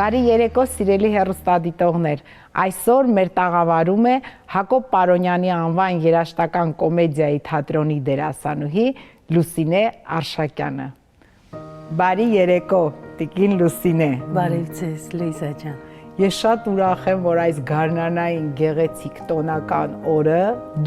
Բարի երեկո, սիրելի հեռուստադիտողներ, այսօր մեր տաղավարում է Հակոբ Պարոնյանի անվան երաժշտական կոմեդիայի թատրոնի դերասանուհի Լուսինե Արշակյանը։ Բարի երեկո, տիկին Լուսինե։ Բարև ձեզ, Լույզա ջան։ Ես շատ ուրախ եմ, որ այս գարնանային գեղեցիկ տոնական օրը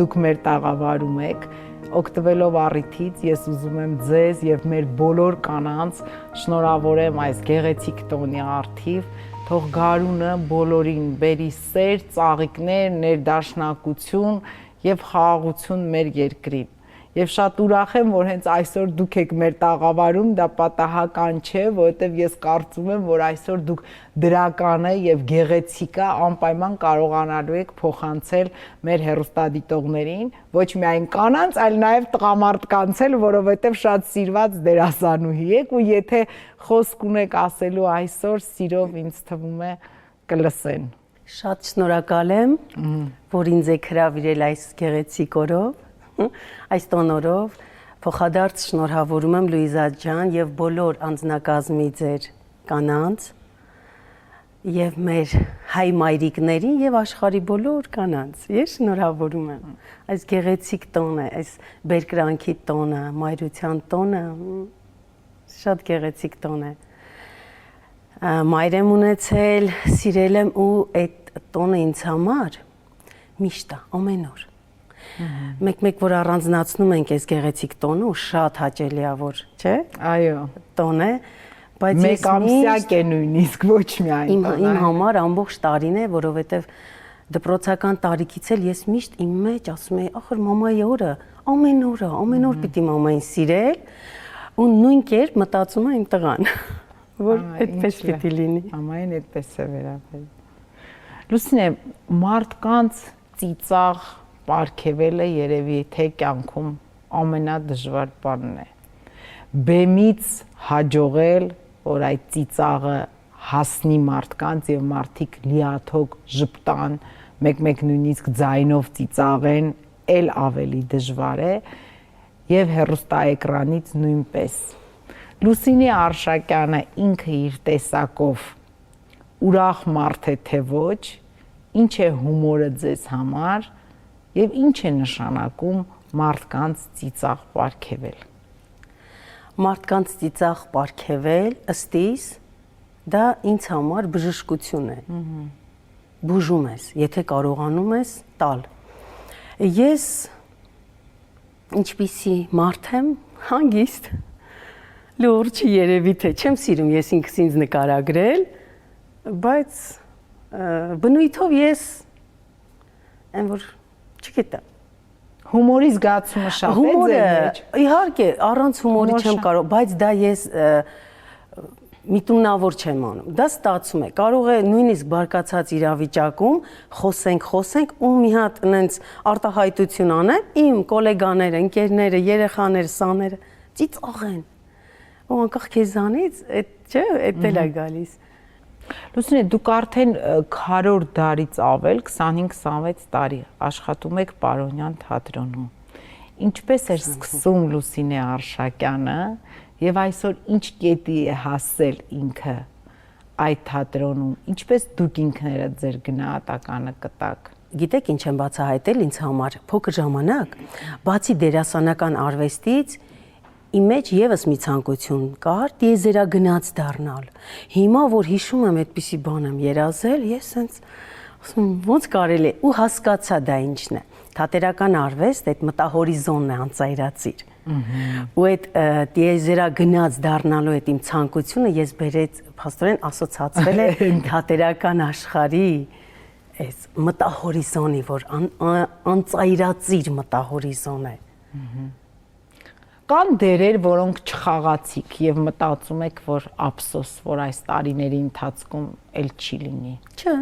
դուք մեր տաղավարում եք։ Օգտվելով առիթից ես ուզում եմ ձեզ եւ մեր բոլոր կանանց շնորհավորեմ այս գեղեցիկ տոնի առթիվ, թող գարունը բոլորին բերի սեր, ծաղիկներ, ներդաշնակություն եւ խաղաղություն մեր երկրին։ Եվ շատ ուրախ եմ, որ հենց այսօր դուք եք մեր տաղավարում, դա պատահական չէ, որովհետև ես կարծում եմ, որ այսօր դուք դրականը եւ գեղեցիկը անպայման կարողանալու եք փոխանցել մեր հեռուստադիտողներին, ոչ միայն կանանց, այլ նաեւ տղամարդկանց էլ, որովհետև շատ սիրված դերասանուհի եք ու եթե խոսք ունեք ասելու այսօր, սիրով ինձ թվում է կլսեն։ Շատ շնորհակալ եմ, որ ինձ եք հրավիրել այս գեղեցիկ օրով։ Այս տոնորով փոխադարձ շնորհավորում եմ Լույզա ջան եւ բոլոր անձնակազմի ձեր կանանց եւ մեր հայ մայրիկներին եւ աշխարհի բոլոր կանանց։ Ես շնորհավորում եմ այս գեղեցիկ տոնը, այս բերկրանքի տոնը, մայրության տոնը, շատ գեղեցիկ տոն է։ Մայր եմ ունեցել, սիրել եմ ու այդ տոնը ինձ համար միշտ է, ամեն օր։ Մեկ-մեկ որ առանձնացնում ենք այս գեղեցիկ տոնը ու շատ հաճելի է որ, չէ՞։ Այո, տոն է, բայց մեկ ամսյակ է նույնիսկ ոչ միայն։ Իմ համար ամբողջ տարին է, որովհետև դպրոցական տարիքից էլ ես միշտ իմ մեջ ասում եի, ախր մամայի օրը, ամեն օր պիտի մամային սիրել ու նույն կերպ մտածում է իմ տղան, որ այդպես պիտի լինի։ Մամային այդպես է վերաբերվում։ Լուսինե, մարդկանց ծիծաղ պարգևելը երևի թե կյանքում ամենադժվար բանն է։ Բեմից հաջողել, որ այդ ծիծաղը հասնի մարդկանց եւ մարդիկ լիաթոք ժպտան, մեկ-մեկ նույնիսկ ձայնով ծիծաղեն, ել ավելի դժվար է եւ հեռուստաէկրանից նույնպես։ Լուսինե Արշակյանը ինքը իր տեսակով ուրախ մարդ է թե ոչ, ինչ է հումորը ձեզ համար եւ ինչ է նշանակում մարդկանց ծիծաղ պարգևել։ Մարդկանց ծիծաղ պարգևել ըստ իս դա ինձ համար բժշկություն է։ Բուժում ես, եթե կարողանում ես տալ։ Ես ինչպիսի մարդ եմ, հանգիստ, լուրջ երևի թե չեմ սիրում ես ինքս ինձ նկարագրել, բայց բնույթով ես այն որ չգիտեմ։ Հումորի զգացումը շատ է ձեր մեջ։ Իհարկե, առանց հումորի չեմ կարող, բայց դա ես միտումնավոր չեմ անում։ Դա ստացվում է։ Կարող է նույնիսկ բարկացած իրավիճակում խոսենք ու մի հատ այնց արտահայտություն անեմ, իմ գոլեգաները, ընկերները, երեխաները, սաները ծիծաղեն։ Ու անկախ քեզանից, այդ չէ, այդ էլ է գալիս։ Լուսինե, դուք արդեն քառորդ դարից ավել 25-26 տարի աշխատում եք Պարոնյան թատրոնում։ Ինչպես էր սկսում Լուսինե Արշակյանը եւ այսօր ինչ կետի է հասել ինքը այդ թատրոնում։ Ինչպես դուք ինքներդ ձեր գնահատականը կտաք։ Գիտեք ինչ եմ բացահայտել ինձ համար փոքր ժամանակ, բացի դերասանական արվեստից իմ մեջ եւս մի ցանկություն կար տիեզերագնաց դառնալ։ Հիմա որ հիշում եմ այդպիսի բան եմ երազել, ես sense ասում ոնց կարելի է ու հասկացա դա ինչն է։ Թատերական արվեստ այդ մտահորիզոնն է անծայրածիր։ Ու այդ տիեզերագնաց դառնալու այդ իմ ցանկությունը ես բերեց փաստորեն ասոցացվել է թատերական աշխարհի այս մտահորիզոնի, որ անծայրածիր մտահորիզոն է։ Կան դերեր, որոնք չխաղացիք եւ մտածում եք, որ ափսոս, որ այս տարիների ընթացքում էլ չի լինի։ Չէ։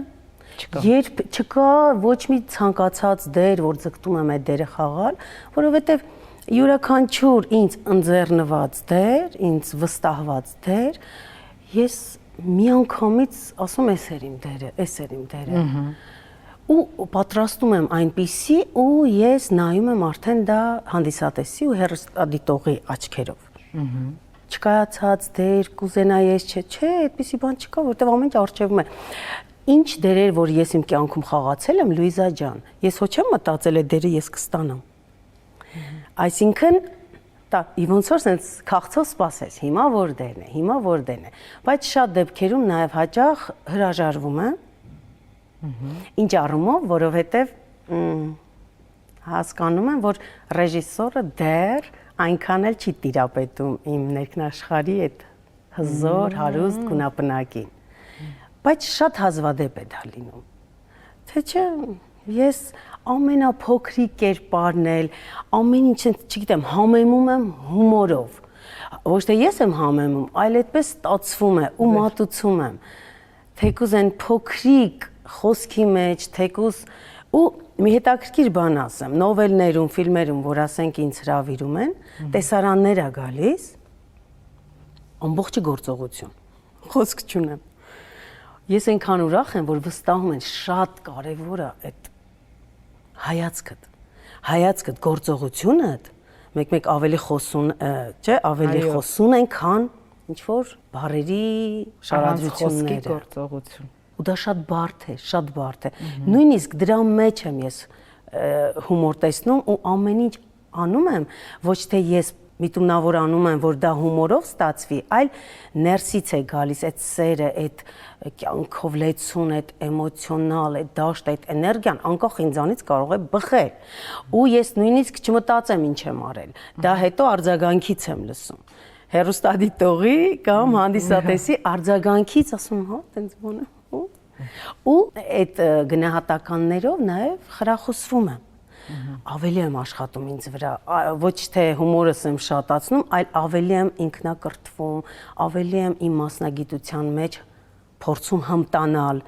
Երբ չկա ոչ մի ցանկացած դեր, որ ձգտում եմ այդ դերը խաղալ, որովհետեւ յուրաքանչյուր ինձ ընձեռնված դեր, ինձ վստահված դեր, ես միանգամից ասում էս էր իմ դերը։ Ու պատրաստում եմ այնպիսի ու ես նայում եմ արդեն դա հանդիսատեսի ու հեռուստադիտողի աչքերով։ չկայացած դեր կուզենայես չէ, այդպիսի բան չկա, որտեղ ամեն ինչ արժևում է։ Ինչ դերեր, որ ես իմ կյանքում խաղացել եմ, Լուիզա ջան, ես ոչ եմ մտածել այդ դերը ես կստանամ։ Այսինքն, ոնց որ sense քաղցով սպասես, հիմա որ դերն է, բայց շատ դեպքերում նաև հաճախ հրաժարվում եմ։ Ինչ առումով, որովհետև հասկանում եմ, որ ռեժիսորը դեռ այնքան էլ չի տիրապետում իմ ներքնաշխարհի այդ հզոր, հարուստ գունապնակին։ Բայց շատ հազվադեպ է դա լինում։ Թե չէ, ես ամենափոքրիկ կերպարն էլ, ամեն ինչ, չգիտեմ, համեմում եմ հումորով։ Ոչ թե ես եմ համեմում, այլ այդպես ստացվում է ու մատուցում եմ։ Թեկուզ այն փոքրիկ խոսքի մեջ, թեկուզ ու մի հետաքրքիր բան ասեմ, նովելներում, ֆիլմերում, որ ասենք ինձ հրավիրում են, տեսարաններ ա գալիս, ամբողջը գործողություն, խոսք չունեմ։ Ես այնքան ուրախ եմ, որ վստահում են շատ կարևոր է այդ հայացքդ, գործողությունդ, մեկ-մեկ ավելի խոսուն, չէ, ավելի խոսուն են, քան ինչ որ բառերի շարադրությունները, գործողություն։ Ու դա շատ բարդ է։ Նույնիսկ դրա մեջ եմ ես հումոր տեսնում ու ամեն ինչ անում եմ, ոչ թե ես միտումնավոր անում եմ, որ դա հումորով ստացվի, այլ ներսից է գալիս այդ սերը, այդ կյանքով լեցուն, այդ էմոցիոնալ, այդ դաշտ, այդ էներգիան, անկախ ինձանից կարող է բխել։ Ու ես նույնիսկ չմտածեմ ինչ եմ արել։ Դա հետո արձագանքից եմ լսում։ Հեռուստադիտողի կամ հանդիսատեսի արձագանքից ասում, հա, տենց բան է։ Ու այդ գնահատականներով նաև խրախուսվում եմ։ Ավելի եմ աշխատում ինձ վրա, ոչ թե հումորս եմ շատացնում, այլ ավելի եմ ինքնակրթվում, ավելի եմ իմ մասնագիտության մեջ փորձում հմտանալ։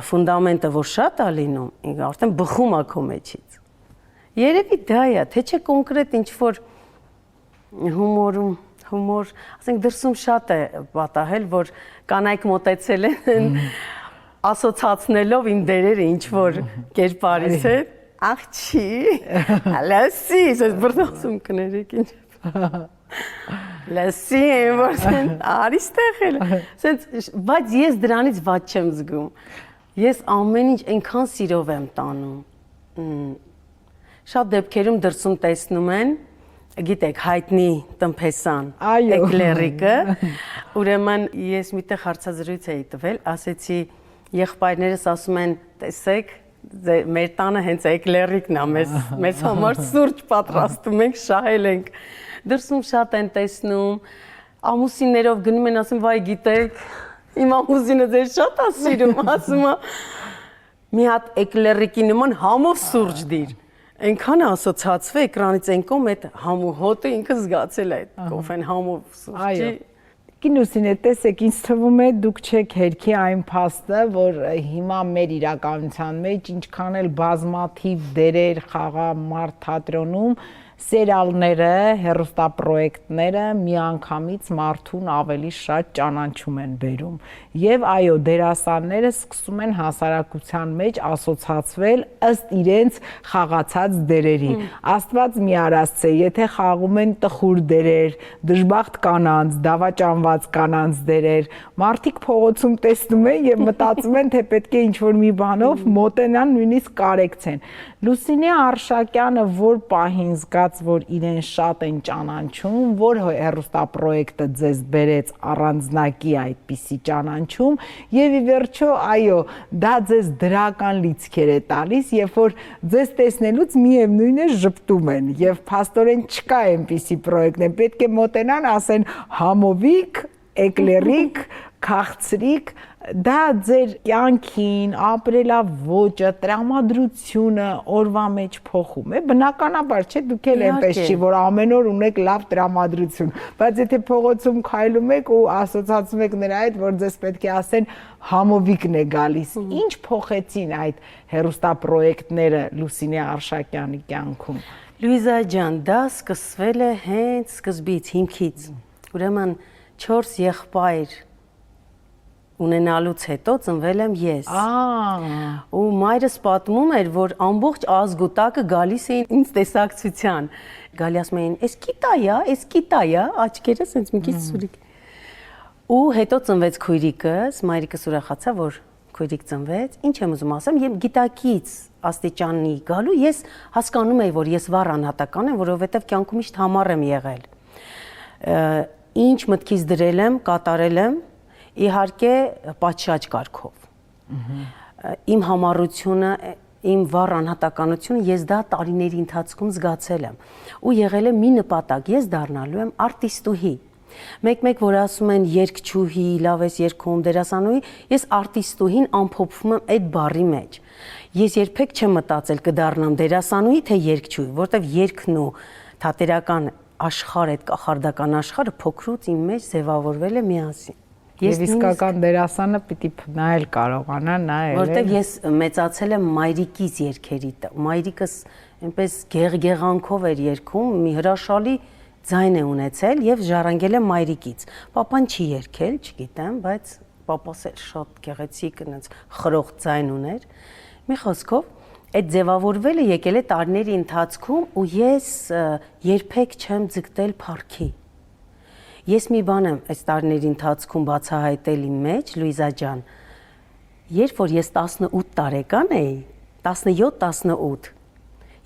Ֆունդամենտը որ շատ է լինում, արդեն բխում է քո մեջից։ Երևի դա է, թե չէ կոնկրետ ինչ որ հումոր, ասենք դրսում շատ է պատահել, որ կանայք մոտեցել են ասոցացնելով իմ դերերը ինչ որ կերպարից է, աղջի, լասի, ես բրդասում կներեք ինչ։ Լասի, որ արիստեղ էլ, բայց ես դրանից ված չեմ զգում։ Ես ամեն ինչ այնքան սիրով եմ տանում։ Շատ դեպքերում դրսում տեսնում են, գիտեք, հայտնի տնփեսան, էկլերիկը, ուրեմն ես միտեղ հարցազրույց էի տվել, ասեցի, եղբայրներս ասում են, տեսեք, մեր տանը հենց էկլերիկն է, մեզ համար սուրճ պատրաստում ենք, շահել ենք, դրսում շատ են տեսնում, ամուսիններով գնում են, ասում, վայ գիտեք, իմ ամուսինը ձեր շատ է սիրում, ասում է, մի հատ էկլերիկի նման համով սուրճ դիր, այնքան ասոցացվե էկրանից այն կողմ այդ համու հոտը ինքը զգացել է այդ կոֆեն համով սուրճի։ Կինուսինե, տեսեք, ինձ թվում է դուք չեք հերքի այն փաստը, որ հիմա մեր իրականության մեջ ինչքան էլ բազմաթիվ դերեր խաղա մարդ թատրոնում, սերիալները, հեռուստապրոյեկտները միանգամից մարդուն ավելի շատ ճանաչում են բերում։ Եվ այո, դերասանները սկսում են հասարակության մեջ ասոցացվել ըստ իրենց խաղացած դերերի։ Աստված մի արասցե, եթե խաղում են տխուր դերեր, դժբախտ կանանց, դավաճանված կանանց դերեր, մարդիկ փողոցում տեսնում են եւ մտածում են, թե պետք է ինչ-որ մի բանով մոտենան, նույնիսկ կարեկցեն։ Լուսինե Արշակյանը որ պահին զգաց, որ իրեն շատ են ճանաչում, որ հեռուստապրոյեկտը ձեզ բերեց առանձնակի այդպիսի ճանաչում եւ ի վերջո, այո, դա ձեզ դրական լիցքեր է տալիս, երբ որ ձեզ տեսնելուց միևնույն է ժպտում են եւ փաստորեն չկա այնպիսի պրոյեկտներ, պետք է մոտենան, ասեն համովիկ, էկլերիկ, քաղցրիկ, դա ձեր կյանքին, ապրելավոճը, տրամադրությունը օրվա մեջ փոխում է, բնականաբար չէ, դուք էլ այնպես չի, որ ամեն օր ունեք լավ տրամադրություն, բայց եթե փողոցում քայլում եք ու ասոցացում եք նրա հետ, որ ձեզ պետք է ասեն համովիկն է գալիս, ինչ փոխեցին այդ հեռուստապրոյեկտները Լուսինե Արշակյանի կյանքում։ Լուիզա ջան, դա սկսվել է հենց սկզբից, հիմքից, ուրեմն 4 եղբայր ունենալուց հետո ծնվել եմ ես։ Ու մայրս պատմում էր, որ ամբողջ ազգուտակը գալիս էին ինձ տեսակցության։ Գալի ասում էին, «Էս կիտա է», աչքերը սենց մի քիչ սուրիկ։ Ու հետո ծնվեց քույրիկս, մայրիկս ուրախացավ, որ քույրիկ ծնվեց։ Ինչ եմ ուզում ասեմ, եւ գիտակից աստիճանի գալու ես հասկանում եի, որ ես վառ անհատական եմ, որովհետեւ կյանքում միշտ համառ եմ եղել։ Ինչ մտքից դրել եմ, կատարել եմ, իհարկե պատշաճ կարգով։ Իմ համառությունը, իմ վառ անհատականությունը ես դա տարիների ընթացքում զգացել եմ ու եղել է մի նպատակ, ես դառնալու եմ արտիստուհի։ Մեկ-մեկ որ ասում են երգչուհի, լավ ես երգում, դերասանուհի, ես արտիստուհին ամփոփվում եմ այդ բառի մեջ։ Ես երբեք չեմ մտածել կդառնամ դերասանուհի, թե երգչուհի, որովհետև երգն ու թատերական աշխարհը, այդ կախարդական աշխարհը փոքրուց իմ մեջ ձևավորվել է միասին։ Ես իսկական դերասանը պիտի նայել կարողանա նայել։ Որտեվ ես մեծացել եմ մայրիկից երգերի տակ։ Մայրիկս այնպես գեղգեղանքով էր երգում, մի հրաշալի ձայն է ունեցել եւ ժառանգել է մայրիկից։ Պապան չի երգել, չգիտեմ, բայց պապաս էլ շատ գեղեցիկ այնց խրող ձայն ուներ։ Մի խոսքով, այդ ձևավորվելը եկել է տարիների ընթացքում ու ես երբեք չեմ ձգտել փառքի։ Ես մի բան եմ այս տարիների ընթացքում բացահայտել իմ մեջ, Լուիզա ջան, երբ որ ես 18 տարեկան էի, 17-18,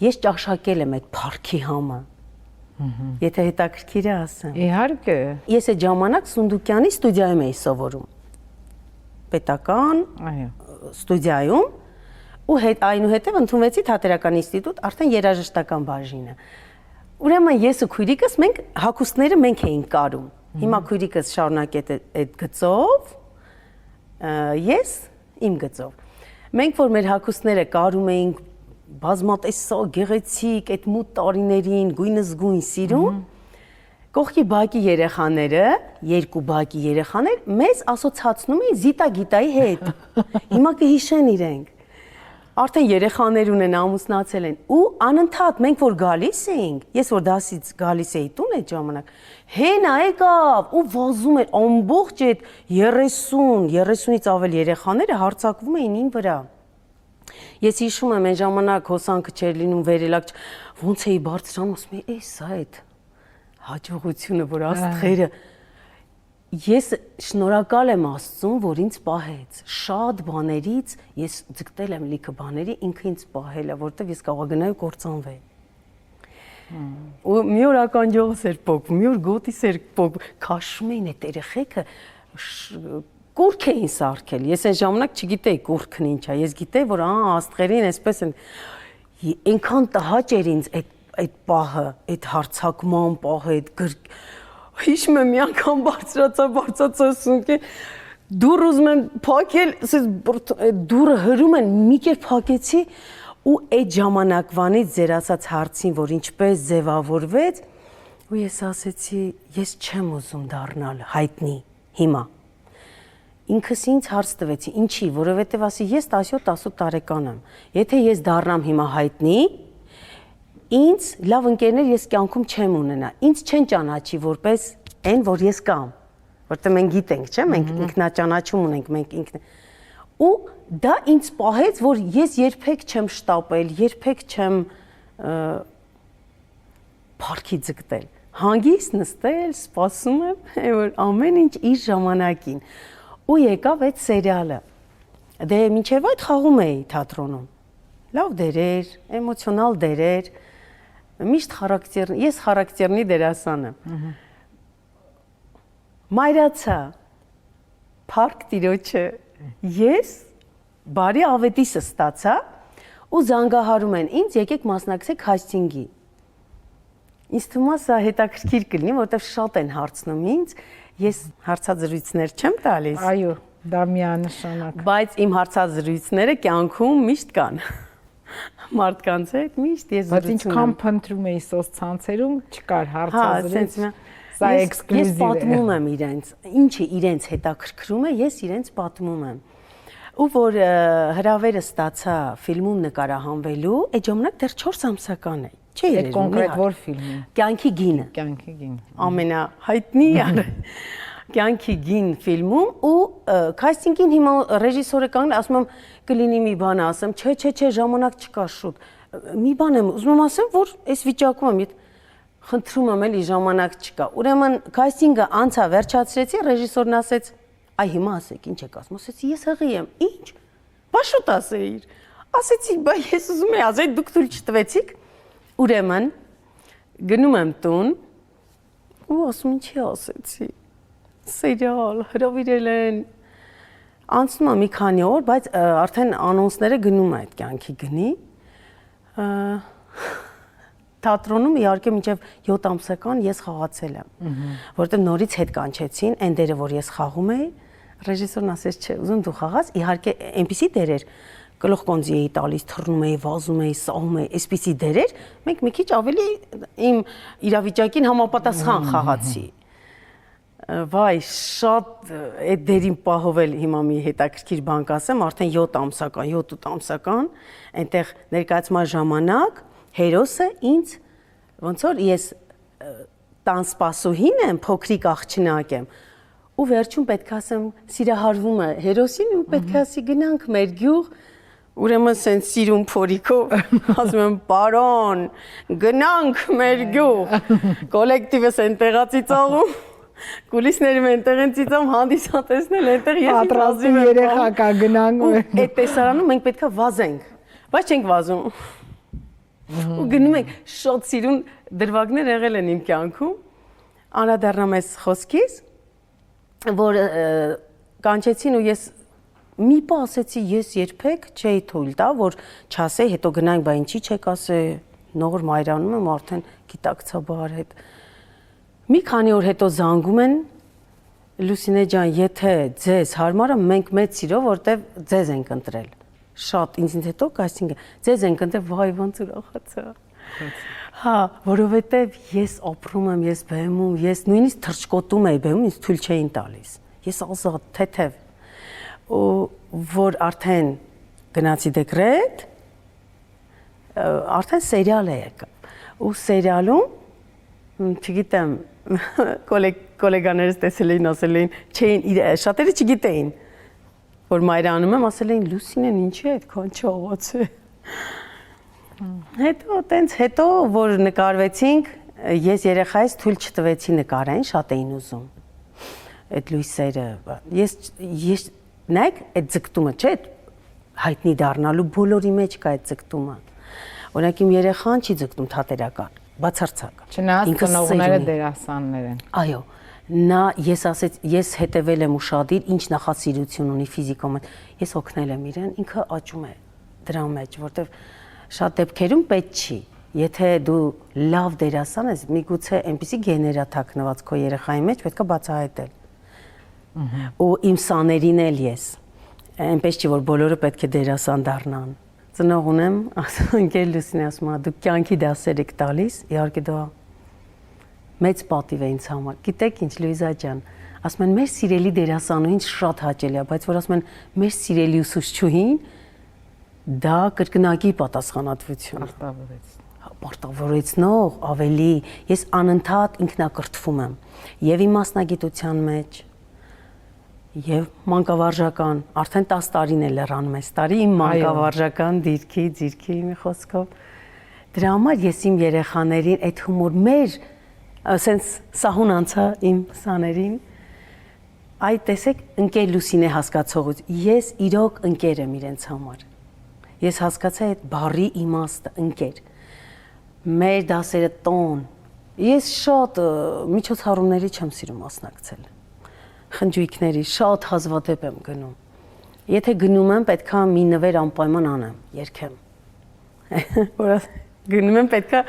ես ճաշակել եմ այդ փառքի համը։ Եթե հետաքրքիր է ասեմ։ Իհարկե։ Ես այդ ժամանակ Սունդուկյանի ստուդիայում էի սովորում։ Պետական ստուդիայում ու այնուհետև ընդունվեցի թատերական ինստիտուտ, արդեն երաժշտական բաժինը։ Ուրեմն ես ու քույրիկս մենք հագուստները մենք էինք կարում։ Հիմա քույրիկս շարունակեց այդ գծով, ես իմ գծով։ Մենք որ մեր հագուստները կարում էինք բազմատեսակ, գեղեցիկ, այդ մութ տարիներին գույնզգույն սիրում, կողքի բակի երեխաները, երկու բակի երեխաներ մեզ ասոցացնում էին Զիտա Գիտայի հետ։ Հիմա կհիշեն իրենք։ Արդեն երեխաներ ունեն, ամուսնացել են ու անընդհատ մենք որ գալիս էինք, ես որ դասից գալիս էի տուն այդ ժամանակ, հենա եկավ ու վազում էր ամբողջ այդ 30-ից ավել երեխաները հարձակվում էին ին վրա։ Ես հիշում եմ այն ժամանակ հոսանքը չէր լինում վերելակ, ոնց էի բարձրանում, ասում էի, «Էս այդ հաջողությունը, որ աստղերը»։ Ես շնորհակալ եմ Աստծուն, որ ինձ պահեց։ Շատ բաներից ես ձգտել եմ լիքը բաների, ինքը ինձ պահել է, որովհետև ես կարող գնայի կործանվեի։ Ու մի օր ականջողս էր փոկվում, մի օր գոտիս էր փոկվում, քաշում էին այդ երեխեքը, կուրք էին սարքել։ Ես այն ժամանակ չգիտեի կուրքն ինչ է, ես գիտեի, որ աստղերին այսպես են։ Այնքան տհաճ էր ինձ այդ պահը, այդ հարցակման պահը, այդ Հիշում եմ մի անգամ բարձրացա սունկի, դուռ ուզում եմ փակել, դուռը հրում են, մի կերպ փակեցի ու այդ ժամանակվանից ձեր ասած հարցին, որ ինչպես ձևավորվեց, ու ես ասեցի, ես չեմ ուզում դառնալ հայտնի հիմա։ Ինքս ինձ հարց տվեցի, ինչի, որովհետև ասի ես 17-18 տարեկան եմ։ Եթե ես դառնամ հիմա հայտնի, ինձ լավ ընկերներ ես կյանքում չեմ ունենա, ինձ չեն ճանաչի որպես այն, որ ես կամ, որտեղ մենք գիտենք, չէ՞, մենք ինքնաճանաչում ունենք, մենք ինքն ու դա ինձ պահեց, որ ես երբեք չեմ շտապել, երբեք չեմ փառքի ձգտել, հանգիստ նստել, սպասում եմ, որ ամեն ինչ իր ժամանակին ու եկավ այդ սերիալը, դե մինչև այդ խաղում էի թատրոնում, լավ դերեր, էմոցիոնալ դերեր, միշտ ես խարակտերնի դերասան եմ։ Մայրացա, փառք Տիրոջը, ես բարի ավետիսը ստացա ու զանգահարում են ինձ, եկեք մասնակցեք քաստինգի։ Ինձ թվում է սա հետաքրքիր կլինի, որովհետև շատ են հարցնում ինձ, ես հարցազրույցներ չեմ տալիս։ Այո, դա միանշանակ։ Բայց իմ հարցազրույցները կյանքում միշտ կան։ Մարդկանց հետ միշտ ես զրուցում եմ։ Բայց ինչքան փնտրում էի սոցցանցերում, չկար հարցազրույց։ Սա էքսկլյուզիվ է։ Ես պատմում եմ իրենց, ինչը իրենց հետաքրքրում է, ես իրենց պատմում եմ։ Ու որ հրավերը ստացա ֆիլմում նկարահանվելու, այդ ժամանակ դեռ 4 ամսական էի։ Չէ, այդ կոնկրետ որ ֆիլմի։ Կյանքի գինը։ Կյանքի գինը։ Ամենահայտնի կյանքի գին ֆիլմում ու քաստինգին հիմա ռեժիսորը կանգնել, ասում եմ կլինի մի բան ասեմ, չէ, ժամանակ չկա շուտ։ Մի բան եմ ուզում եմ ասեմ, որ այս վիճակում եմ, խնդրում եմ էլի ժամանակ չկա։ Ուրեմն քաստինգը անցա, վերջացրեցի, ռեժիսորն ասեց, այ հիմա ասեք, ինչ եք ասում։ Ասեցի, ես հղի եմ։ Ինչ։ Բա շուտ ասեիր։ Ասեցի, բա ես ուզում եմ ասել, դուք թույլ չտվեցիք։ Ուրեմն գնում եմ տուն ու ասում ինչի ասեցի։ Սերիալ հրավիրել են։ Անցնում է մի քանի օր, բայց արդեն անոնսները գնում է այդ կյանքի գնի։ Թատրոնում իհարկե մինչև 7 ամսական ես խաղացել եմ, որտեղ նորից հետ կանչեցին, այն դերը որ ես խաղում էի, ռեժիսորն ասեց, չէ, ուզում դու խաղաս, իհարկե այնպիսի դերեր գլուխ կոնձի էի տալիս, թռնում էի, վազում էի, սահում էի, այսպիսի դերեր, մենք մի քիչ ավելի իմ իրավիճակին համապատասխան խաղացի։ Վայ, շատ այդ դերին պահովել հիմա մի հետաքրքիր բան կասեմ, արդեն 7 ամսական, 7-8 ամսական, այնտեղ ներկայացման ժամանակ հերոսը ինձ ոնց որ ես տան սպասուհին եմ, փոքրիկ աղջնակ եմ, ու վերջում պետք է ասեմ սիրահարվում է հերոսին ու պետք է ասի գնանք մեր գյուղ, ուրեմն սենց սիրուն փորիկով ասում եմ պարոն, գնանք մեր գյուղ, կոլեկտիվս այնտեղացի ծաղում Կուլիսներում այնտեղ են ծիծում հանդիսատեսնել, այնտեղ ես պատրաստում երեխա կա գնանք ու այդ տեսարանում մենք պետքա վազենք, բայց չենք վազում։ Ու գնում ենք շատ սիրուն դրվագներ եղել են իմ կյանքում։ Անդրադառնամ այս խոսքից, որ կանչեցին ու ես մի բան ասեցի, ես երբեք չէի թույլ տա, որ չասեի, հետո գնանք, բա ինչի չեք ասե, նոր մայրանում եմ արդեն գիտակցաբար հետ։ Մի քանի օր հետո զանգում են Լուսինե ջան, եթե ձեզ հարմար է, մենք մեծ սիրով, որտեվ ձեզ ենք ընտրել։ Շատ ինձ հետո կաստինգը ձեզ ենք ընտրել, վայ ոնց ուրախացա։ Հա, որովհետև ես ապրում եմ, ես բեմում, ես նույնիսկ թռչկոտում էի բեմում, ինձ թույլ չէին տալիս։ Ես ազատ, թեթև։ Ու որ արդեն գնացի դեկրետ, արդեն սերիալ է եկավ։ Ու սերիալում չգիտեմ, կոլեգաներս տեսել էին, ասել էին, չէին, շատերը չգիտեին, որ մայրանում եմ, ասել էին, Լուսինեն ինչի է այդքան չաղաց է։ Հետո, տենց հետո, որ նկարվեցինք, ես երեխայից թույլ չտվեցի նկարային, շատ էին ուզում, այդ լույսերը, ես, նայք, այդ ձգտումը, չէ, հայտնի դառնալու բոլորի մեջ կա այդ ձգտումը, օրինակ իմ երեխան չի ձգտում թատերական, բացարձակ։ Չնայած ծնողները դերասաններ են։ Այո, նա ես ասեց, ես հետևել եմ ուշադիր, ինչ նախասիրություն ունի ֆիզիկոմ, ես օգնել եմ իրեն, ինքը աճում է դրա մեջ, որտեվ շատ դեպքերում պետք չի։ Եթե դու լավ դերասան ես, միգուցե այնպիսի գեներա թաքնված քո երեխայի մեջ, պետք է բացահայտել։ Ու իմ սաներին էլ ես, այնպես չի, որ բոլորը պետք է դերասան դառնան։ Ծնող ունեմ, ընկեր Լուսինե ասում է, դուք կյանքի դասեր եք տալիս, իհարկե դա մեծ պատիվ է ինձ համար։ Գիտեք ինչ, Լուիզա ջան, ասում են մեր սիրելի դերասանուհին շատ հաճելի է, բայց որ ասում են մեր սիրելի ուսուցչուհին, դա կրկնակի պատասխանատվություն է։ Պարտավորեցնող, ավելի, ես անընդհատ ինքնակրթվում եմ, եւ իմ մասնագիտության մեջ, եւ մանկավարժական, արդեն 10 տարին է լրանում այս տարի իմ մանկավարժական դիրքի մի խոսքով։ Դրա համար ես իմ երեխաներին այդ հումոր մեր ասենց սահուն անցա իմ սաներին, այ տեսեք ընկեր Լուսինե հասկացողից, ես իրոք ընկեր եմ իրենց համար։ Ես հասկացա այդ բառի իմաստը, ընկեր։ Մեր դասերը տոն։ Ես շատ միջոցառումների չեմ սիրում մասնակցել։ Խնջույքների շատ հազվադեպ եմ գնում։ Եթե գնում եմ, պետքա մի նվեր անպայման անեմ, երգեմ։ Որ գնում եմ, պետքա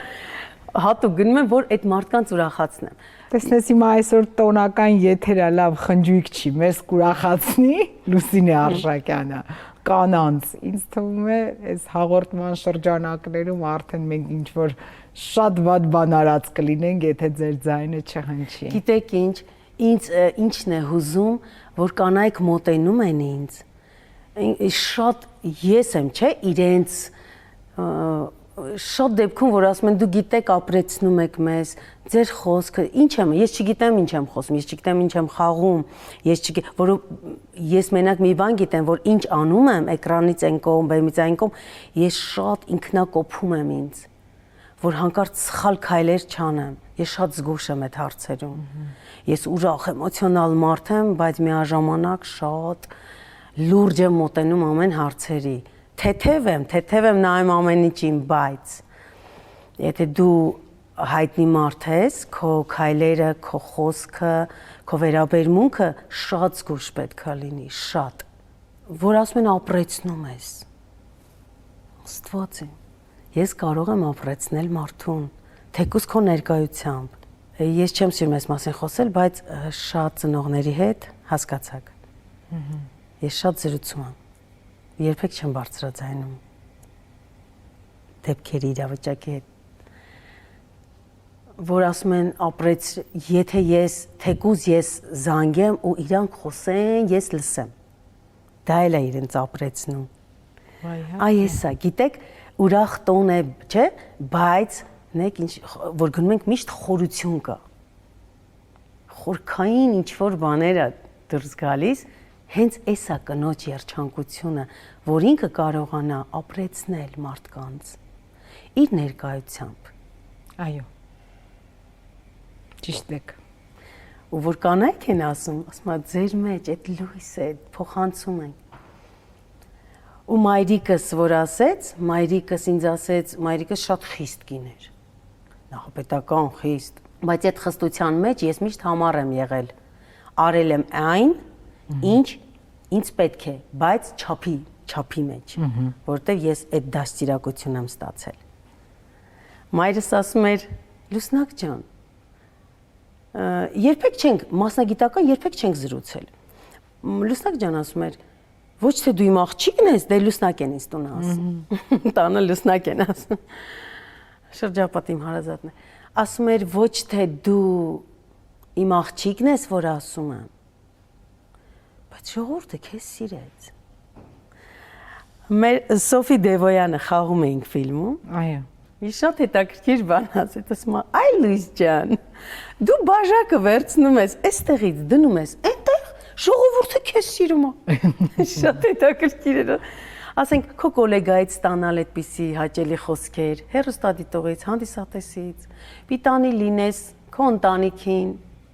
հատուկ գնում եմ, որ այդ մարդկանց ուրախացնեմ։ Տեսնես հիմա այսօր տոնական եթերա լավ խնջույք չի, մեզ կուրախացնի Լուսինե Արշակյանը, կանանց։ Ինձ թվում է, այս հաղորդման շրջանակներում արդեն մենք ինչ-որ շատ վատ բան արած կլինենք, եթե ձեր ձայնը չհնչի։ Գիտեք ինչ, ինձ ինչն է հուզում, որ կանայք մոտենում են ինձ, շատ ես եմ, չէ, իրենց շատ դեպքում որ ասում են դու գիտեք ապրեցնում եք մեզ ձեր խոսքը ինչ եմ ես չգիտեմ ինչ եմ խոսում ես չգիտեմ ինչ եմ խաղում որ ես մենակ մի բան գիտեմ որ ինչ անում եմ էկրանից այն կողմ բեմից այն կողմ ես շատ ինքնակոփում եմ ինձ որ հանկարծ սխալ քայլեր չանեմ ես շատ զգուշ եմ այդ հարցերում ես ուրախ էմոցիոնալ մարդ եմ բայց միաժամանակ շատ լուրջ եմ մոտենում ամեն հարցերի թեթև եմ նայում ամեն ինչին, բայց եթե դու հայտնի մարդ ես, քո քայլերը, քո խոսքը, քո վերաբերմունքը շատ զգուշ պետք է լինի, շատ, որ ասում են ապրեցնում ես։ Աստված իմ, ես կարող եմ ապրեցնել մարդուն, թեկուզ քո ներկայությամբ։ Ես չեմ սիրում այս մասին խոսել, բայց շատ ծնողների հետ հասկացաք։ Ես շատ զրուցում եմ։ Երբեք չեմ բարձրաձայնում դեպքերի իրավիճակի հետ որ ասում են ապրեց եթե ես թեկուզ ես զանգեմ ու իրանք խոսեն ես լսեմ դա էլ է իրենց ապրեցնում այ հեսա գիտեք ուրախ տոն է չէ բայց նեք ինչ որ գնում ենք միշտ խորություն կա խորքային ինչ որ բաներ է դուրս գալիս հենց էսա կնոջ երջանկությունը, որ ինքը կարողանա ապրեցնել մարդկանց իր ներկայությամբ։ Այո։ Ճիշտ եք։ Ու որ կանայք են ասում ձեր մեջ այդ լույսը, այդ փոխանցում են։ Ու մայրիկս որ ասեց, մայրիկս ինձ ասեց, մայրիկս շատ խիստ կին էր։ Նախապետական խիստ, բայց այդ խստության մեջ ես միշտ համառ եմ եղել։ Արել եմ այն ինչ ինձ պետք է, բայց չափի մեջ, որտեղ ես այդ դաստիարակություն եմ ստացել։ Մայրս ասում էր, Լուսնակ ջան, երբեք չենք, մասնագիտական երբեք չենք զրուցել։ Լուսնակ ջան ասում էր, ոչ թե դու իմ աղջիկն ես, դե Լուսնակ են ինձ տունը ասում։ Տանը Լուսնակ են ասում։ Շրջապատի իմ հարազատն է։ Ասում էր, ոչ թե դու իմ աղջիկն ես, որ ասում եմ։ Բայց ժողովուրդը քեզ սիրեց։ Մեր Սոֆի Դևոյանը խաղում էինք ֆիլմում։ Այո։ Ես շատ հետաքրքիր բան ասեց, ասում եմ, այ Լույս ջան, դու բաժակը վերցնում ես, այստեղից դնում ես, այնտեղ ժողովուրդը քեզ սիրում է։ Շատ հետաքրքիր էր։ Ասենք քո գոլեգայից ստանալ այդպիսի հաճելի խոսքեր, հեռուստադիտողից, հանդիսատեսից, պիտանի լինես քո ընտանիքին,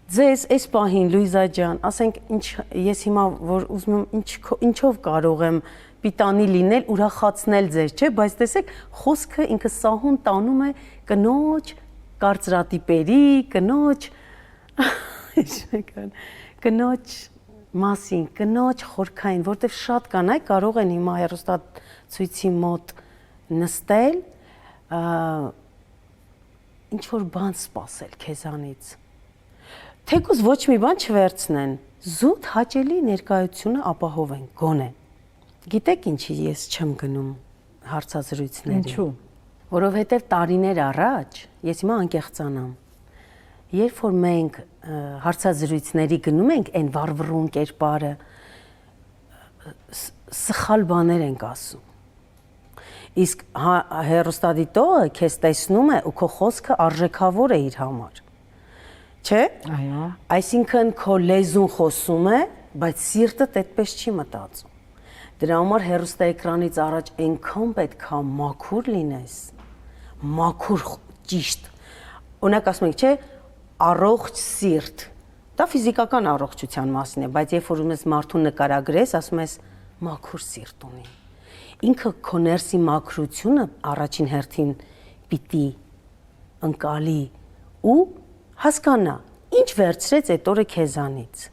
ձեզ այս պահին Լույզա ջան, ասենք ինչ ես հիմա որ ուզում եմ ինչով կարող եմ պիտանի լինել, ուրախացնել ձեզ, չէ, բայց տեսեք, խոսքը ինքը սահուն տանում է կնոջ կարծրատիպերի, կնոջ մասին, կնոջ խորքային, որտեղ շատ կանայք կարող են հիմա հեռուստացույցի մոտ նստել, ինչ որ բան սպասել քեզանից։ Թեկուզ ոչ մի բան չվերցնեն, զուտ հաճելի ներկայությունը ապահովեն, գոնե։ Գիտեք ինչի ես չեմ գնում հարցազրույցների։ Ինչու՞։ Որովհետև տարիներ առաջ, ես հիմա անկեղծանամ, երբ որ մենք հարցազրույցների գնում ենք, այն վառվռուն կերպարը, սխալ բաներ ենք ասում։ Իսկ հեռուստադիտողը քեզ տեսնում է ու քո խոսքը արժեքավոր է իր համար։ Չէ՞։ Այո։ Այսինքն քո լեզուն խոսում է, բայց սիրտդ այդպես չի մտածում։ Դրա համար հեռուստաէկրանից առաջ այնքան պետք է մաքուր լինես, մաքուր ճիշտ։ Օրինակ ասում ենք, չէ, առողջ սիրտ։ Դա ֆիզիկական առողջության մասին է, բայց երբ որ ուզում ես մարդուն նկարագրես, ասում ես մաքուր սիրտ ունի։ Ինքը քո ներսի մաքրությունը առաջին հերթին պիտի ընկալի ու հասկանա, ինչ վերցրեց այդ օրը քեզանից։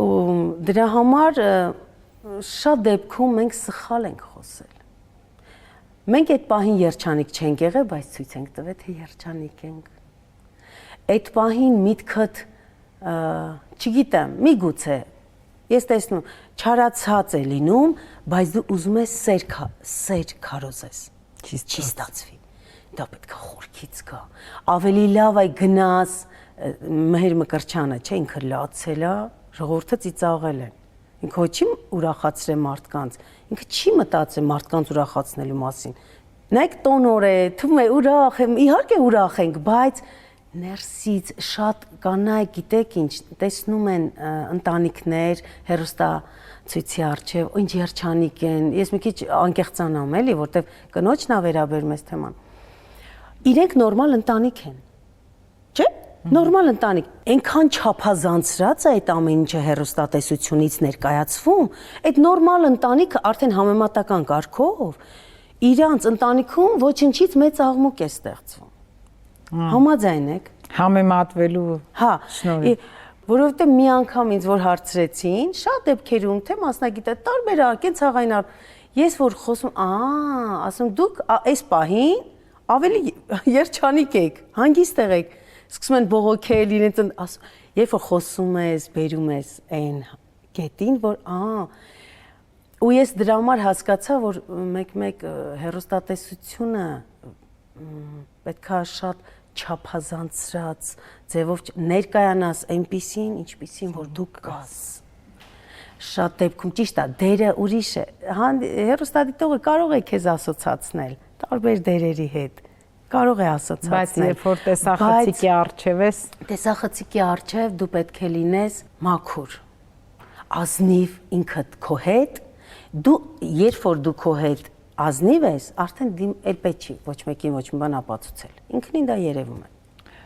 Ու դրա համար շատ դեպքում մենք սխալ ենք խոսել։ Մենք այդ պահին երջանիկ չենք եղել, բայց ցույց ենք տվել, թե երջանիկ ենք։ Այդ պահին միտքդ, չգիտեմ, միգուցե, ես տեսնում, չարացած է լինում, բայց դու ուզում ես սեր քարոզես։ Չի ստացվի։ Դա պետք է խորքից գա։ Ավելի լավ է գնաս Մհեր Մկրտչյանը, չէ, ինքը լացել է, ժողովուրդը ծիծաղել են։ Ինքը չի ուրախացրել մարդկանց, ինքը չի մտածել մարդկանց ուրախացնելու մասին։ նայեք տոնոր է, թվում է ուրախ եմ, իհարկե ուրախ ենք, բայց ներսից շատ կանայք, գիտեք ինչ, տեսնում են ընտանիքներ, հեռուստացույցի առջև, ինչ երջանիկ են, ես մի քիչ անկեղծանամ էլի, որտեվ կնոջն ա վերաբերում այս թեման։ Իրենք նորմալ ընտանիք են։ Չէ՞։ Նորմալ ընտանիք, այնքան չափազանցրած է այդ ամեն ինչը հեռուստատեսությունից ներկայացվում, այդ նորմալ ընտանիքը արդեն համեմատական կարգով իրանց ընտանիքում ոչնչից մեծ աղմուկ է ստեղծվում։ Համաձայն եք։ Համեմատվելու շնորհիվ, որովհետև մի անգամ ինձ որ հարցրեցին, շատ դեպքերում թե մասնագետը տարբերակ են ցաղայնար, ես որ խոսում, ասում դուք այս պահին ավելի երջանիկ եք, հանգիստ եղեք, սկսում են բողոքել իրենց, երբ որ խոսում ես, բերում ես այն կետին, որ ու ես դրա համար հասկացա, որ մեկ-մեկ հեռուստատեսությունը պետքա շատ չափազանցրած ձևով ներկայանաս այնպիսին, ինչպիսին որ դու կաս։ Շատ դեպքում ճիշտ է, դերը ուրիշ է։ Հեռուստադիտողը կարող է քեզ ասոցացնել տարբեր դերերի հետ։ Կարող է ասոցացնել։ Բայց երբ որ տեսախցիկի առջև ես, տեսախցիկի առջև դու պետք է լինես մաքուր, ազնիվ ինքդ քո հետ, դու երբ որ դու քո հետ ազնիվ ես, արդեն էլ պետք չի ոչ մեկին ոչ մի բան ապացուցել։ Ինքնին դա երևում է։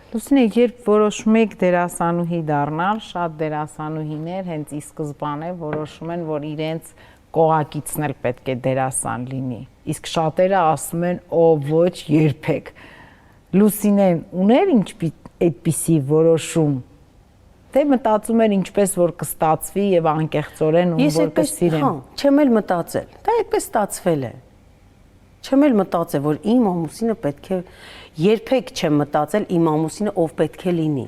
Լուսինե, երբ որոշում եք դերասանուհի դառնալ, շատ դերասանուհիներ հենց ի սկզբանե որոշում են, որ իրենց կողակիցն էլ պետք է դերասան լինի։ Իսկ շատերը ասում են, ոչ, երբեք։ Լուսինեն ուներ այդպիսի որոշում, թե մտածում էր ինչպես որ կստացվի եւ անկեղծորեն ու որ կսիրեն։ Չեմ էլ մտածել։ Դա այդպես ստացվել է։ Չեմ էլ մտածել, որ իմ ամուսինը պետք է, երբեք չեմ մտածել իմ ամուսինը ով պետք է լինի։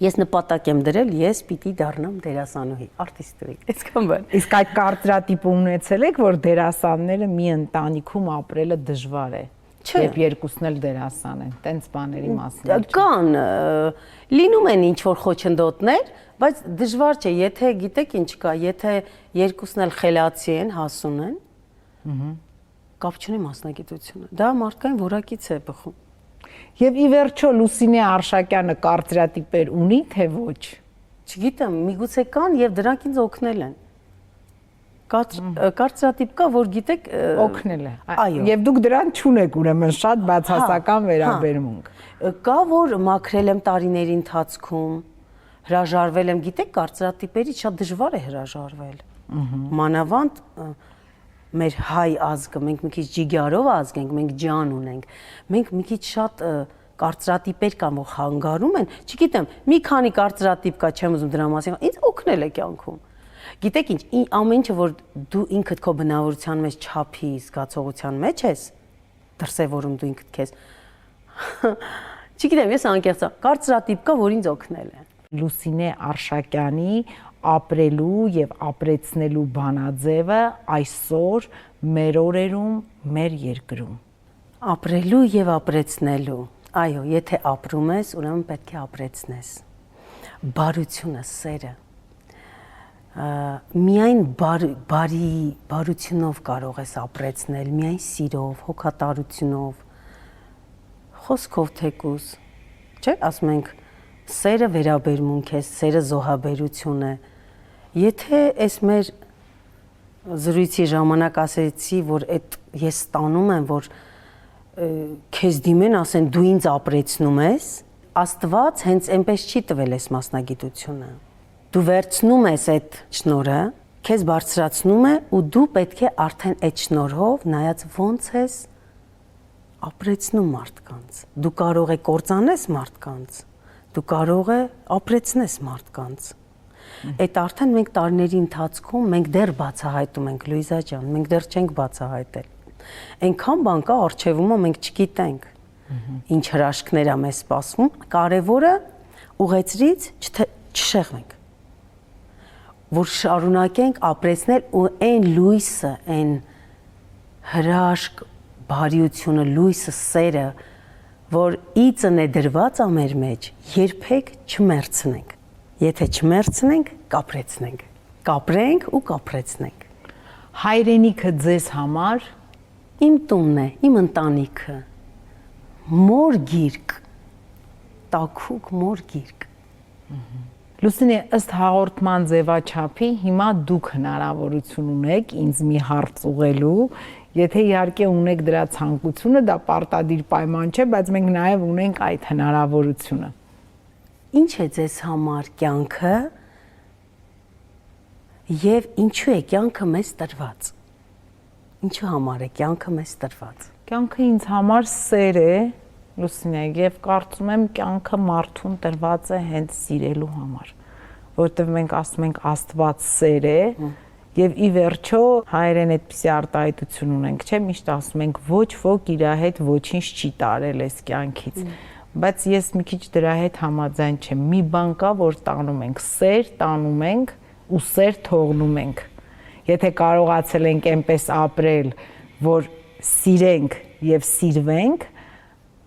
Ես նպատակ եմ դրել, ես պիտի դառնամ դերասանուհի, արտիստուհի, այսքան բան։ Իսկ այդ կարծրատիպը ունեցել եք, որ դերասանները մի ընտանիքում ապրելը դժվար է։ Երբ երկուսն էլ դերասան են, տենց բաների մասին։ Կան, լինում են ինչ որ խոչընդոտներ, բայց դժվար չէ, եթե գիտեք ինչ կա, եթե երկուսն էլ խելացի են, հասուն են, կապ չունի մասնագիտությունը։ Դա մարդկային որակից է բխում։ Եվ ի վերջո Լուսինե Արշակյանը կարծրատիպեր ունի, թե ոչ։ Չգիտեմ, միգուցե կան եւ դրանք ինձ օգնել են։ Կարծրատիպ կա, որ գիտեք օգնել է։ Այո։ Եվ դուք դրան չունեք ուրեմն շատ բացասական վերաբերմունք։ Կա, որ մաքրել եմ տարիների ընթացքում, հրաժարվել եմ, գիտեք, կարծրատիպերից շատ դժվար է հրաժարվել։ Մանավանդ մեր հայ ազգը, մենք մի քիչ ջիգարով ազգ ենք, մենք ջան ունենք, մենք մի քիչ շատ կարծրատիպեր կան, որ խանգարում են, չգիտեմ, մի քանի կարծրատիպ կա, չեմ ուզում դրա մասին, ինձ օգնել է կյանքում։ Գիտեք ինչ, ամեն ինչը, որ դու ինքդ քո բնավորության մեջ չափի զգացողության մեջ ես, դրսևորում դու ինքդ քեզ։ Չգիտեմ, ես անկեղծ եմ, կարծրատիպ կա, որ ինձ օգնել է։ Լուսինե Արշակյանի ապրելու եւ ապրեցնելու բանաձևը այսօր մեր օրերում, մեր երկրում։ Ապրելու եւ ապրեցնելու։ Այո, եթե ապրում ես, ուրեմն պետք է ապրեցնես։ Բարությունը, սերը միայն բարությունով կարող ես ապրեցնել, միայն սիրով, հոգատարությունով, խոսքով թեկուզ, չէ՞, ասում ենք սերը վերաբերմունք է, սերը զոհաբերություն է։ Եթե այս մեր զրույցի ժամանակ ասեցի, որ այդ ես ստանում եմ, որ քեզ դիմեն, ասեն դու ինձ ապրեցնում ես, Աստված հենց այնպես չի տվել այս մասնագիտությունը։ Դու վերցնում ես այդ շնորհը, քեզ բարձրացնում է ու դու պետք է արդեն այդ շնորհով նայած ոնց ես ապրեցնում մարդկանց։ Դու կարող ես կործանես մարդկանց, դու կարող ես ապրեցնես մարդկանց։ Այդ արդեն մենք տարիների ընթացքում մենք դեռ բացահայտում ենք, Լուիզա ջան, մենք դեռ չենք բացահայտել։ Այնքան բան կա արխիվում, մենք չգիտենք ինչ հրաշքներ է մեզ սպասվում, կարևորը ուղեցրից չշեղվենք, որ շարունակենք ապրեցնել ու այն լույսը, այն հրաշք, բարիությունը, լույսը, սերը, որ իծն է դրված է մեր մեջ, երբեք չմերցնենք։ Եթե չմերցնենք, կապրեցնենք։ Կապրենք ու կապրեցնենք։ Հայրենիքը ձեզ համար իմ տունն է, իմ ընտանիքը, մոր գիրք, տաքուկ մոր գիրք։ Լուսինե, ըստ հաղորդման ձևաչափի, հիմա դուք հնարավորություն ունեք ինձ մի հարց ուղղելու, եթե իհարկե ունեք դրա ցանկությունը, դա պարտադիր պայման չէ, բայց մենք նաև ունենք այդ հնարավորությունը։ Ինչ է ձեզ համար կյանքը եւ ինչու է կյանքը մեզ տրված։ Ինչու համար է կյանքը մեզ տրված։ Կյանքը ինձ համար սեր է, Լուսինե, եւ կարծում եմ կյանքը մարդուն տրված է հենց սիրելու համար, որովհետեւ մենք ասում ենք Աստված սեր է, եւ ի վերջո հայերեն այդպիսի արտահայտություն ունենք, չէ՞, միշտ ասում ենք ոչ ոք իր հետ ոչինչ չի տարել այս կյանքից։ Բայց ես մի քիչ դրա հետ համաձայն չեմ։ Մի բան կա, որ տանում ենք, սեր տանում ենք ու սեր թողնում ենք։ Եթե կարողացել ենք այնպես ապրել, որ սիրենք եւ սիրվենք,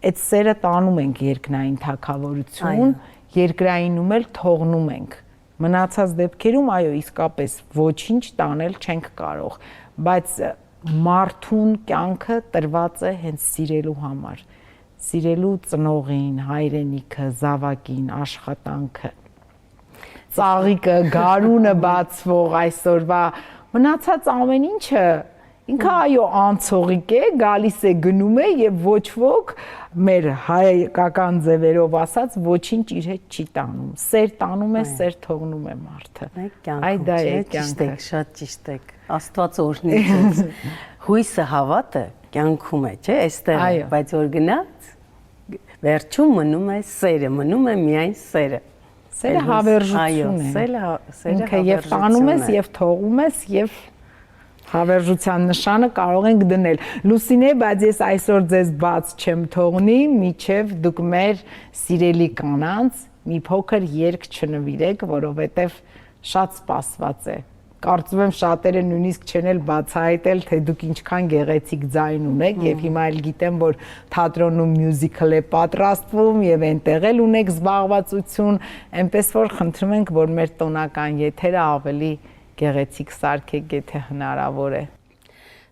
այդ սերը տանում ենք երկնային թագավորություն, երկրայինում էլ թողնում ենք։ Մնացած դեպքերում այո, իսկապես ոչինչ տանել չենք կարող, բայց մարդուն կյանքը տրված է հենց սիրելու համար։ Սիրելու ծնողին, հայրենիքը, զավակին, աշխատանքը, ծաղիկը, գարունը բացվող այսօրվա մնացած ամեն ինչը ինքը այո անցողիկ է, գալիս է գնում է եւ ոչ ոք մեր հայկական ձևերով ասած ոչինչ իր հետ չի տանում։ Սեր տանում է, սեր թողնում է մարդը։ Այդ դա է կյանքը, շատ ճիշտ եք։ Աստված օրհնի ձեզ։ Հույսը հավատը կյանքում է, չէ՞, այստեղ, բայց որ գնաց վերջում մնում է սերը, մնում է միայն սերը։ Սերը հավերժություն է։ Սերը եւ տանում ես եւ թողում ես եւ հավերժության նշանը կարող ենք դնել։ Լուսինե, բայց ես այսօր ձեզ բաց չեմ թողնի, միչև դուք մեր սիրելի կանանց մի փոքր երգ չնվիրեք, որովհետեւ շատ սպասված է։ Կարծում եմ շատերը նույնիսկ չեն էլ բացահայտել, թե դուք ինչքան գեղեցիկ ձայն ունեք եւ հիմա էլ գիտեմ, որ թատրոնում մյուզիկլ է պատրաստվում եւ այնտեղ էլ ունեք զբաղվածություն, այնպես որ խնդրում ենք, որ մեր տոնական եթերը ավելի գեղեցիկ սարքեք, եթե հնարավոր է։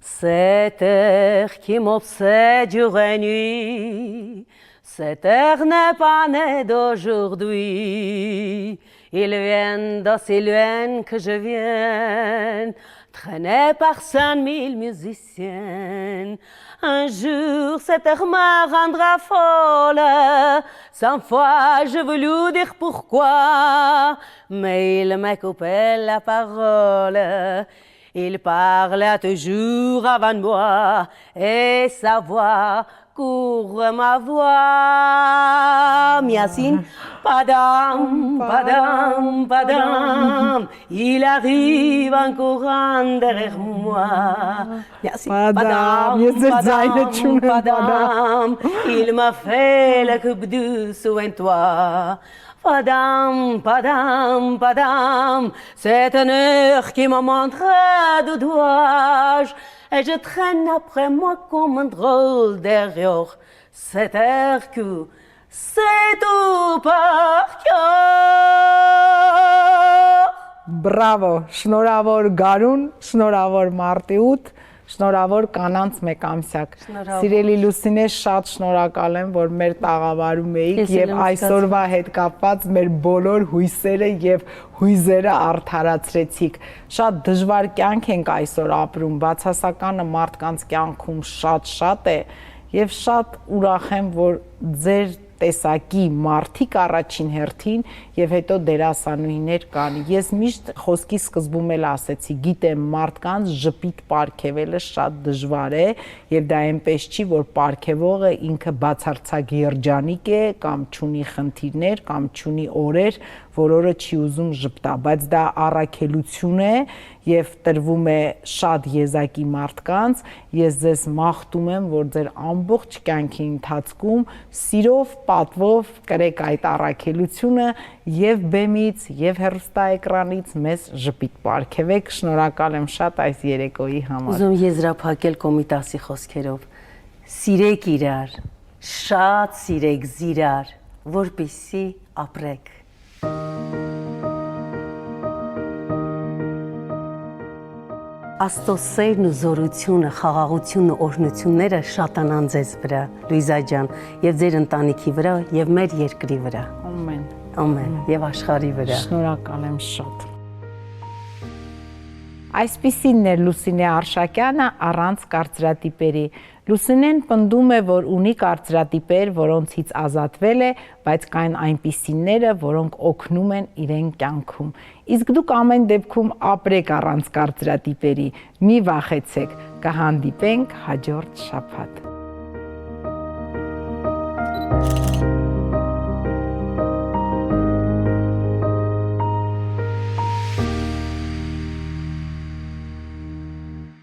Cette heure qui m'obsède jour et nuit, cette heure n'est pas née d'aujourd'hui. Il vient d'aussi loin que je viens, traîné par 5000 musiciens. Un jour, cette heure me rendra folle, 100 fois je voulus dire pourquoi, mais il m'a coupé la parole. Il parlait toujours avant moi, et sa voix couvre ma voix. Miasine, padam, padam, padam, il arrive en courant derrière moi. Miasine, padam, padam, padam, il m'a fait la coupe du souviens-toi. Padam, padam, padam, c'est une heure qui me montre d'où dois-je, et je traîne après moi comme un drôle derrière cette heure que c'est tout par cœur. Բրավո, շնորհավոր Գարուն, շնորհավոր Մարտի 8, շնորհավոր կանանց մեկամսյակ։ Սիրելի Լուսինե, շատ շնորհակալ եմ, որ մեր տաղավարում էիք եւ այսօրվա հետ կապված մեր բոլոր հույսերը եւ հույզերը արդարացրեցիք։ Շատ դժվար կյանք ենք այսօր ապրում, բացասականը մարդկանց կյանքում շատ է եւ շատ ուրախ եմ, որ ձեր տեսակի մարդիկ առաջին հերթին եւ հետո դերասանուհիներ կան։ Ես միշտ խոսքի սկզբում էլ ասեցի, գիտեմ մարդկանց ժպիտ պարգևելը շատ դժվար է եւ դա այնպես չի, որ պարգևողը ինքը բացարձակ երջանիկ է կամ չունի խնդիրներ կամ չունի օրեր, որ օրը չի ուզում ժպտա, բայց դա առաքելություն է եւ տրվում է շատ եզակի մարդկանց։ Ես ձեզ մաղթում եմ, որ ձեր ամբողջ կյանքի ընթացքում սիրով, պատվով կրեք այդ առաքելությունը եւ բեմից եւ հեռուստաէկրանից մեզ ժպիտ պարգևեք։ Շնորհակալ եմ շատ այս երեկոյի համար։ Ուզում եզրափակել Կոմիտասի խոսքերով. Սիրեք իրար, շատ սիրեք զիրար, որպեսզի ապրեք։ Աստծո սերն ու զորությունը, խաղաղությունն ու օրհնությունները շատանան ձեզ վրա, Լուիզա ջան, եւ ձեր ընտանիքի վրա եւ մեր երկրի վրա։ Ամեն։ Ամեն եւ աշխարհի վրա։ Շնորհակալ եմ շատ։ Այսպիսինն էր Լուսինե Արշակյանը առանց կարծրատիպերի։ Լուսինեն պնդում է, որ ունի կարծրատիպեր, որոնցից ազատվել է, բայց կային այնպիսիները, որոնք օգնում են իրեն կյանքում։ Իսկ դուք ամեն դեպքում ապրեք առանց կարծրատիպերի, մի վախեցեք, կհանդիպենք հաջորդ շաբաթ։